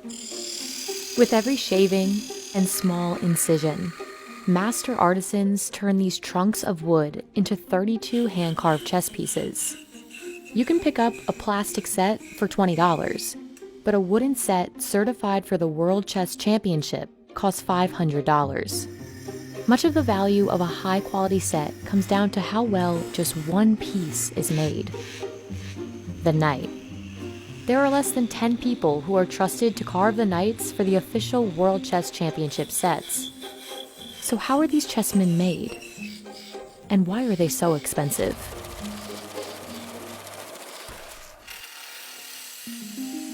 With every shaving and small incision, master artisans turn these trunks of wood into 32 hand-carved chess pieces. You can pick up a plastic set for $20, but a wooden set certified for the World Chess Championship costs $500. Much of the value of a high-quality set comes down to how well just one piece is made. The knight. There are less than 10 people who are trusted to carve the knights for the official World Chess Championship sets. So how are these chessmen made? And why are they so expensive?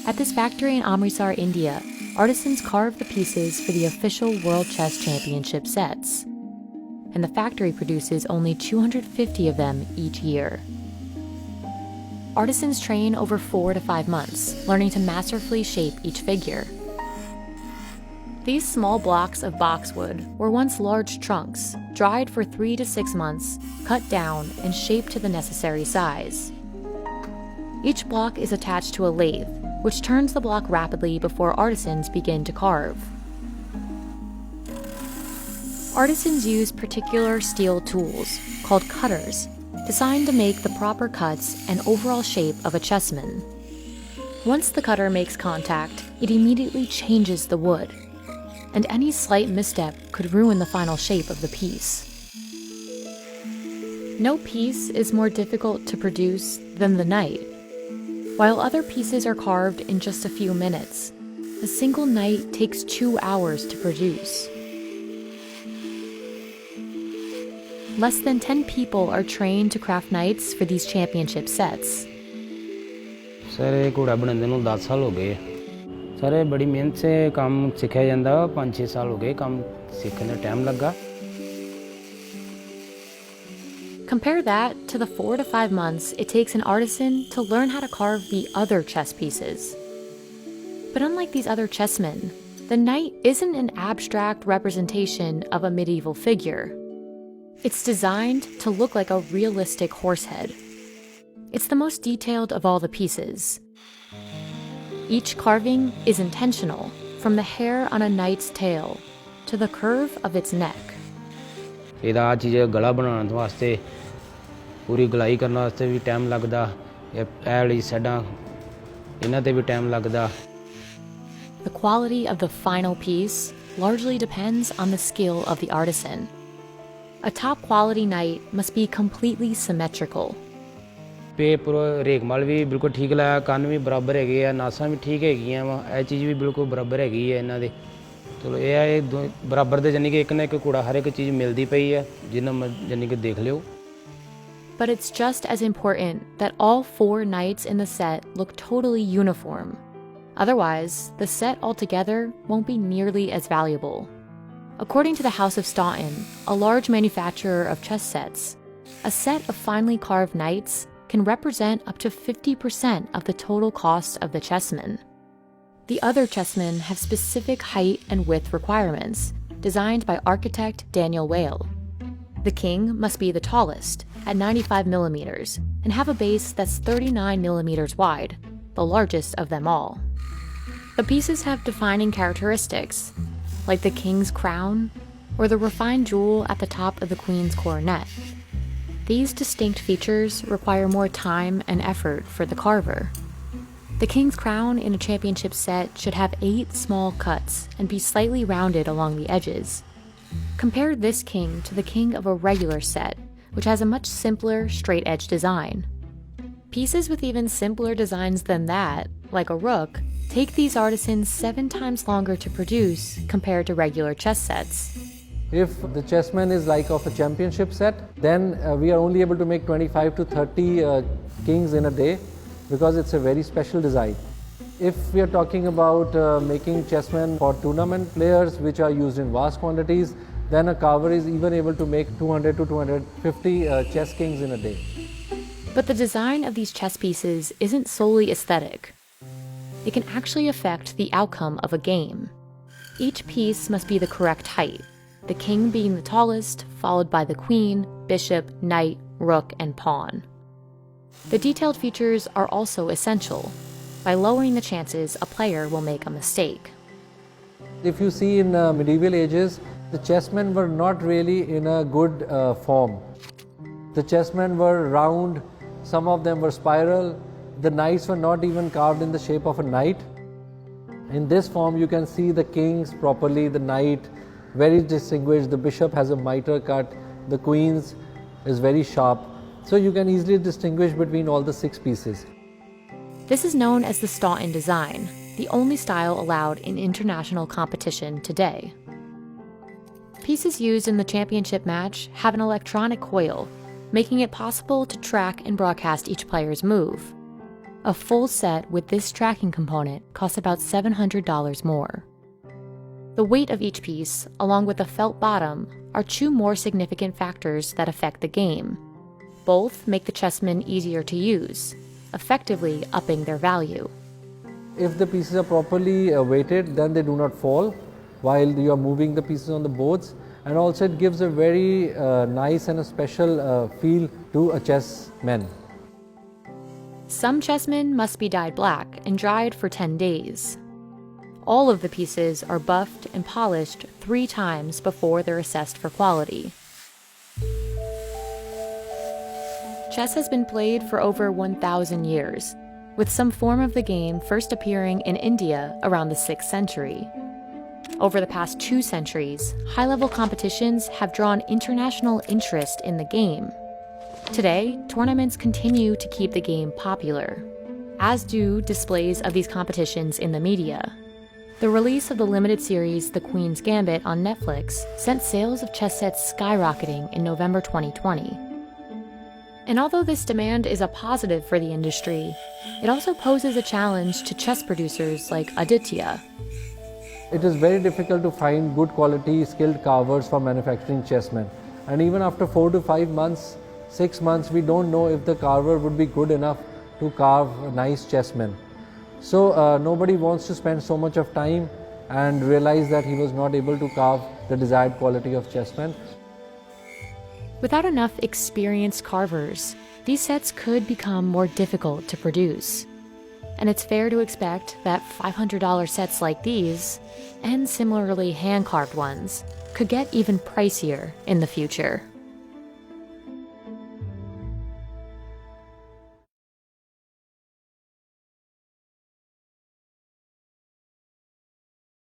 At this factory in Amritsar, India, artisans carve the pieces for the official World Chess Championship sets. And the factory produces only 250 of them each year. Artisans train over 4 to 5 months, learning to masterfully shape each figure. These small blocks of boxwood were once large trunks, dried for 3 to 6 months, cut down, and shaped to the necessary size. Each block is attached to a lathe, which turns the block rapidly before artisans begin to carve. Artisans use particular steel tools, called cutters, designed to make the proper cuts and overall shape of a chessman. Once the cutter makes contact, it immediately changes the wood, and any slight misstep could ruin the final shape of the piece. No piece is more difficult to produce than the knight. While other pieces are carved in just a few minutes, a single knight takes 2 hours to produce. Less than 10 people are trained to craft knights for these championship sets. Sir ये घोड़ा बनाने ਨੂੰ 10 ਸਾਲ ਹੋ ਗਏ sir ये बड़ी मेहनत से काम सिखाया ਜਾਂਦਾ 5-6 ਸਾਲ ਹੋ ਗਏ ਕੰਮ ਸਿੱਖਣ ਦਾ ਟਾਈਮ ਲੱਗਾ Compare that to the 4 to 5 months it takes an artisan to learn how to carve the other chess pieces. But unlike these other chessmen, the knight isn't an abstract representation of a medieval figure. It's designed to look like a realistic horse head. It's the most detailed of all the pieces. Each carving is intentional, from the hair on a knight's tail to the curve of its neck. ਇਹਦਾ ਆ ਚੀਜ਼ ਗਲਾ ਬਣਾਉਣ ਵਾਸਤੇ ਪੂਰੀ ਗਲਾਈ ਕਰਨ ਵਾਸਤੇ ਵੀ time ਲੱਗਦਾ ਇਹ ਵਾਲੀ ਸਾਈਡਾਂ ਇਹਨਾਂ ਤੇ ਵੀ ਟਾਈਮ ਲੱਗਦਾ The quality of the final piece largely depends on the skill of the artisan. A top quality knight must be completely symmetrical. Paper ਰੇਗਮਾਲ ਵੀ ਬਿਲਕੁਲ ਠੀਕ ਲਾਇਆ ਕੰਨ ਵੀ ਬਰਾਬਰ ਹੈਗੇ ਆ ਨਾਸਾਂ ਵੀ ਠੀਕ ਹੈਗੀਆਂ ਵਾ ਇਹ ਚੀਜ਼ ਵੀ ਬਿਲਕੁਲ ਬਰਾਬਰ ਹੈਗੀ ਹੈ ਇਹਨਾਂ ਦੇ ਚਲੋ ਇਹ ਆ ਇਹ ਬਰਾਬਰ ਦੇ ਜਾਨੀ ਕਿ ਇੱਕ ਨਾ ਇੱਕ ਕੂੜਾ ਹਰ ਇੱਕ ਚੀਜ਼ ਮਿਲਦੀ ਪਈ ਹੈ ਜਿੰਨਾ ਜਾਨੀ ਕਿ ਦੇਖ ਲਿਓ But it's just as important that all 4 knights in the set look totally uniform. Otherwise, the set altogether won't be nearly as valuable. According to the House of Staunton, a large manufacturer of chess sets, a set of finely carved knights can represent up to 50% of the total cost of the chessman. The other chessmen have specific height and width requirements, designed by architect Daniel Whale. The king must be the tallest, at 95 millimeters, and have a base that's 39 millimeters wide, the largest of them all. The pieces have defining characteristics, like the king's crown or the refined jewel at the top of the queen's coronet. These distinct features require more time and effort for the carver. The king's crown in a championship set should have 8 small cuts and be slightly rounded along the edges. Compare this king to the king of a regular set, which has a much simpler, straight-edge design. Pieces with even simpler designs than that, like a rook, take these artisans 7 times longer to produce compared to regular chess sets. If the chessman is like of a championship set, then we are only able to make 25 to 30 kings in a day because it's a very special design. If we are talking about making chessmen for tournament players which are used in vast quantities, then a carver is even able to make 200 to 250 chess kings in a day. But the design of these chess pieces isn't solely aesthetic. It can actually affect the outcome of a game. Each piece must be the correct height, the king being the tallest, followed by the queen, bishop, knight, rook, and pawn. The detailed features are also essential. by lowering the chances a player will make a mistake. If you see in medieval ages, the chessmen were not really in a good form. The chessmen were round, some of them were spiral, the knights were not even carved in the shape of a knight. In this form you can see the kings properly, the knight very distinguished, the bishop has a mitre cut, the queen's is very sharp. So you can easily distinguish between all the 6 pieces. This is known as the Staunton design, the only style allowed in international competition today. Pieces used in the championship match have an electronic coil, making it possible to track and broadcast each player's move. A full set with this tracking component costs about $700 more. The weight of each piece, along with the felt bottom, are 2 more significant factors that affect the game. Both make the chessmen easier to use, effectively upping their value. If the pieces are properly weighted, then they do not fall while you are moving the pieces on the boards, and also it gives a very nice and a special feel to a chessman. Some chessmen must be dyed black and dried for 10 days. All of the pieces are buffed and polished 3 times before they're assessed for quality. Chess has been played for over 1,000 years, with some form of the game first appearing in India around the 6th century. Over the past 2 centuries, high-level competitions have drawn international interest in the game. Today, tournaments continue to keep the game popular, as do displays of these competitions in the media. The release of the limited series The Queen's Gambit on Netflix sent sales of chess sets skyrocketing in November 2020. And although this demand is a positive for the industry, it also poses a challenge to chess producers like Aditya. It is very difficult to find good quality skilled carvers for manufacturing chessmen. And even after 4 to 5 months, 6 months, we don't know if the carver would be good enough to carve a nice chessman. So nobody wants to spend so much of time and realize that he was not able to carve the desired quality of chessman. Without enough experienced carvers, these sets could become more difficult to produce. And it's fair to expect that $500 sets like these, and similarly hand-carved ones, could get even pricier in the future.